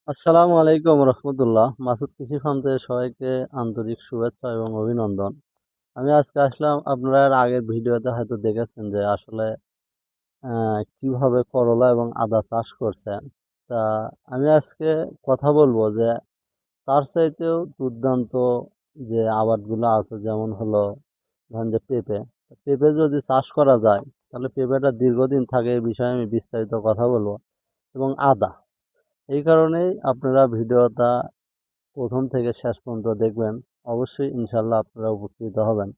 আসসালামু আলাইকুম রহমতুল্লাহ। মাসুদ কৃষি ফার্ম থেকে সবাইকে আন্তরিক শুভেচ্ছা এবং অভিনন্দন। আমি আজকে আসলাম, আপনারা এর আগের ভিডিওতে হয়তো দেখেছেন যে আসলে কিভাবে করলা এবং আদা চাষ করছেন। তা আমি আজকে কথা বলবো যে তার চাইতেও দুর্দান্ত যে আবাদগুলো আছে, যেমন হলো ধরেন যে পেঁপে। পেঁপে যদি চাষ করা যায় তাহলে পেঁপেটা দীর্ঘদিন থাকে, এই বিষয়ে আমি বিস্তারিত কথা বলবো। এবং আদা, এই কারণেই আপনারা ভিডিওটা প্রথম থেকে শেষ পর্যন্ত দেখবেন। অবশ্যই ইনশাল্লাহ আপনারা উপকৃত হবেন।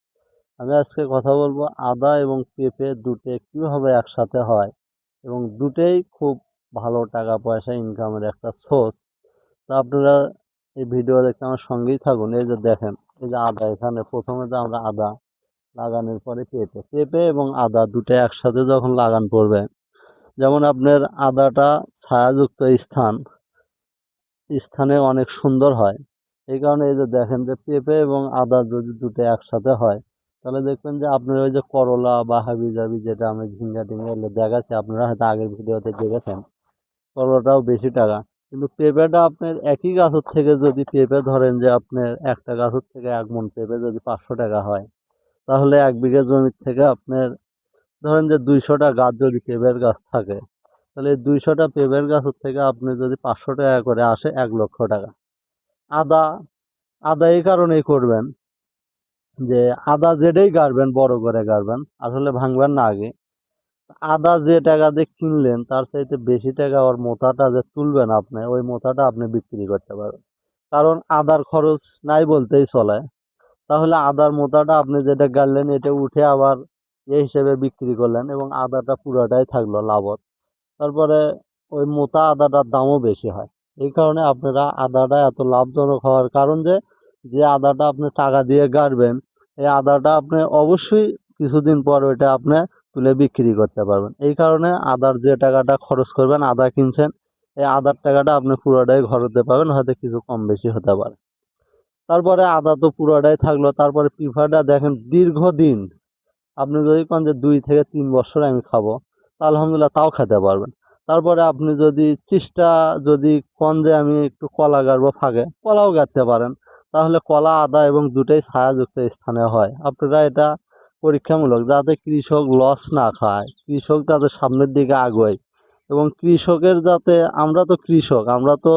আমি আজকে কথা বলবো আদা এবং পেঁপে দুটো কীভাবে একসাথে হয়, এবং দুটোই খুব ভালো টাকা পয়সা ইনকামের একটা সোর্স। তা আপনারা এই ভিডিও দেখতে আমার সঙ্গেই থাকুন। এই যে দেখেন, এই যে আদা, এখানে প্রথমে যে আমরা আদা লাগানোর পরে পেঁপে পেঁপে এবং আদা দুটো একসাথে যখন লাগান পড়বে, যেমন আপনার আদাটা ছায়াযুক্ত স্থানে অনেক সুন্দর হয়। এই কারণে এই যে দেখেন যে পেঁপে এবং আদা যদি দুটো একসাথে হয়, তাহলে দেখবেন যে আপনার ওই যে করলা বা হাবি জাবি, যেটা আমি ঝিঙ্গা টিঙ্গা এগুলো দেখাচ্ছি, আপনারা হয়তো আগের ভিডিওতে দেখেছেন, করলাটাও বেশি টাকা। কিন্তু পেঁপেটা আপনার একই গাছের থেকে যদি পেঁপে ধরেন যে আপনার একটা গাছের থেকে 1 মণ পেঁপে যদি 500 টাকা হয়, তাহলে 1 বিঘা জমির থেকে আপনার ধরেন যে 200টা গাছ যদি পেঁপের গাছ থাকে, তাহলে এই 200টা পেঁপের গাছের থেকে আপনি যদি 500 টাকা করে আসে, 1 লক্ষ টাকা। আদা আদা এই কারণেই করবেন যে আদা যেটাই গাড়বেন বড় করে গাড়বেন, আসলে ভাঙবেন না আগে। আদা যে টাকা দিয়ে কিনলেন তার চাইতে বেশি টাকা ওর মোথাটা যে তুলবেন আপনি, ওই মোথাটা আপনি বিক্রি করতে পারবেন। কারণ আদার খরচ নাই বলতেই চলে। তাহলে আদার মোথাটা আপনি যেটা গাড়লেন এটা উঠে আবার এই হিসেবে বিক্রি করলেন, এবং আদাটা পুরোটাই থাকলো লাভত। তারপরে ওই মোটা আদাটার দামও বেশি হয়। এই কারণে আপনারা আদাটা এত লাভজনক হওয়ার কারণ যে, যে আদাটা আপনি টাকা দিয়ে গাড়বেন, এই আদাটা আপনি অবশ্যই কিছুদিন পর ওইটা আপনি তুলে বিক্রি করতে পারবেন। এই কারণে আদার যে টাকাটা খরচ করবেন, আদা কিনছেন, এই আদার টাকাটা আপনি পুরোটাই ঘরতে পাবেন, হয়তো কিছু কম বেশি হতে পারে। তারপরে আদা তো পুরোটাই থাকলো। তারপরে পিঁপড়াটা দেখেন দীর্ঘদিন, আপনি যদি কোন যে 2 থেকে 3 বছর আমি খাবো, তা আলহামদুলিল্লাহ তাও খেতে পারবেন। তারপরে আপনি যদি চেষ্টা যদি কোন যে আমি একটু কলা গাড়বো ফাঁকে, কলাও গাড়তে পারেন। তাহলে কলা আদা এবং দুটোই ছায়াযুক্ত স্থানে হয়। আপনারা এটা পরীক্ষামূলক, যাতে কৃষক লস না খায়, কৃষক যাতে সামনের দিকে আগায়, এবং কৃষকের যাতে, আমরা তো কৃষক, আমরা তো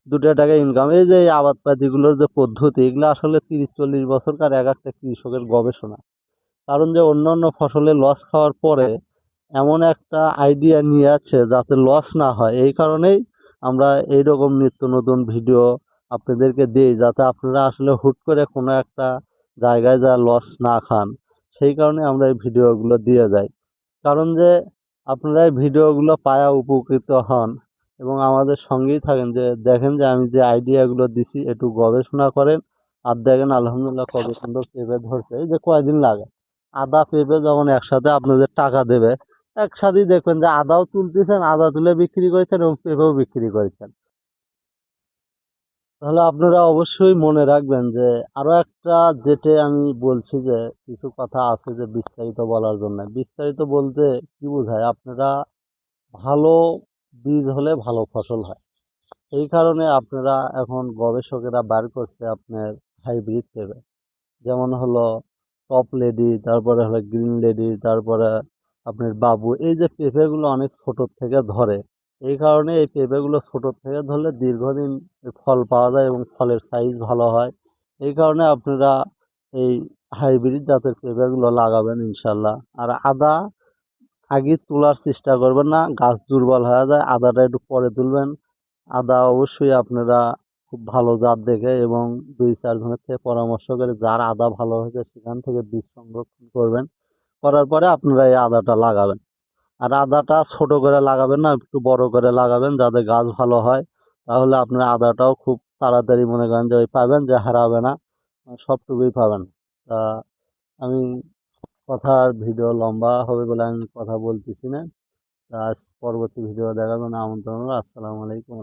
2 টাকা ইনকাম, এই যে এই আবাদ পাতিগুলোর যে পদ্ধতি, এগুলো আসলে 30-40 বছরকার এক একটা কৃষকের গবেষণা। কারণ যে অন্য অন্য ফসলে লস খাওয়ার পরে এমন একটা আইডিয়া নিয়ে যাচ্ছে যাতে লস না হয়, এই কারণেই আমরা এইরকম নিত্য নতুন ভিডিও আপনাদেরকে দিই, যাতে আপনারা আসলে হুট করে কোনো একটা জায়গায় যা লস না খান। সেই কারণে আমরা এই ভিডিওগুলো দিয়ে যাই। কারণ যে আপনারা এই ভিডিওগুলো পায়া উপকৃত হন এবং আমাদের সঙ্গেই থাকেন, যে দেখেন যে আমি যে আইডিয়াগুলো দিছি একটু গবেষণা করেন। আর দেখেন আলহামদুলিল্লাহ কত সুন্দর পেঁপে ধরছে। এই যে কয়দিন লাগে, আদা পেঁপে যখন একসাথে আপনাদের টাকা দেবে, একসাথেই দেখবেন যে আদাও তুলতেছেন, আদা তুলে বিক্রি করেছেন এবং পেঁপেও বিক্রি করেছেন। তাহলে আপনারা অবশ্যই মনে রাখবেন যে আরো একটা, যেটা আমি বলছি যে কিছু কথা আছে যে বিস্তারিত বলার জন্য। বিস্তারিত বলতে কি বোঝায়, আপনারা ভালো বীজ হলে ভালো ফসল হয়। এই কারণে আপনারা এখন গবেষকেরা বার করছে আপনার হাইব্রিড পেঁপে, যেমন হলো টপ লেডি, তারপরে হলো গ্রিন লেডি, তারপরে আপনার বাবু। এই যে পেঁপেগুলো অনেক ছোটোর থেকে ধরে, এই কারণে এই পেঁপেগুলো ছোটোর থেকে ধরলে দীর্ঘদিন ফল পাওয়া যায় এবং ফলের সাইজ ভালো হয়। এই কারণে আপনারা এই হাইব্রিড জাতের পেঁপেগুলো লাগাবেন ইনশাল্লাহ। আর আদা আগে তোলার চেষ্টা করবেন না, গাছ দুর্বল হয়ে যায়, আদাটা একটু পরে তুলবেন। আদা অবশ্যই আপনারা খুব ভালো জাত দেখে এবং 2-4 জনের থেকে পরামর্শ করে, যার আদা ভালো হয়েছে সেখান থেকে বীজ সংরক্ষণ করবেন। করার পরে আপনারা এই আদাটা লাগাবেন। আর আদাটা ছোট করে লাগাবেন না, একটু বড় করে লাগাবেন, যাতে গাছ ভালো হয়। তাহলে আপনার আদাটাও খুব তাড়াতাড়ি মনে করেন যে ওই পাবেন, যে হারাবে না, সবটুকুই পাবেন। তা আমি কথার ভিডিও লম্বা হবে বলে আমি কথা বলতেছি না। আজ পরবর্তী ভিডিও দেখার জন্য আমন্ত্রণ রইলো। আসসালামু আলাইকুম।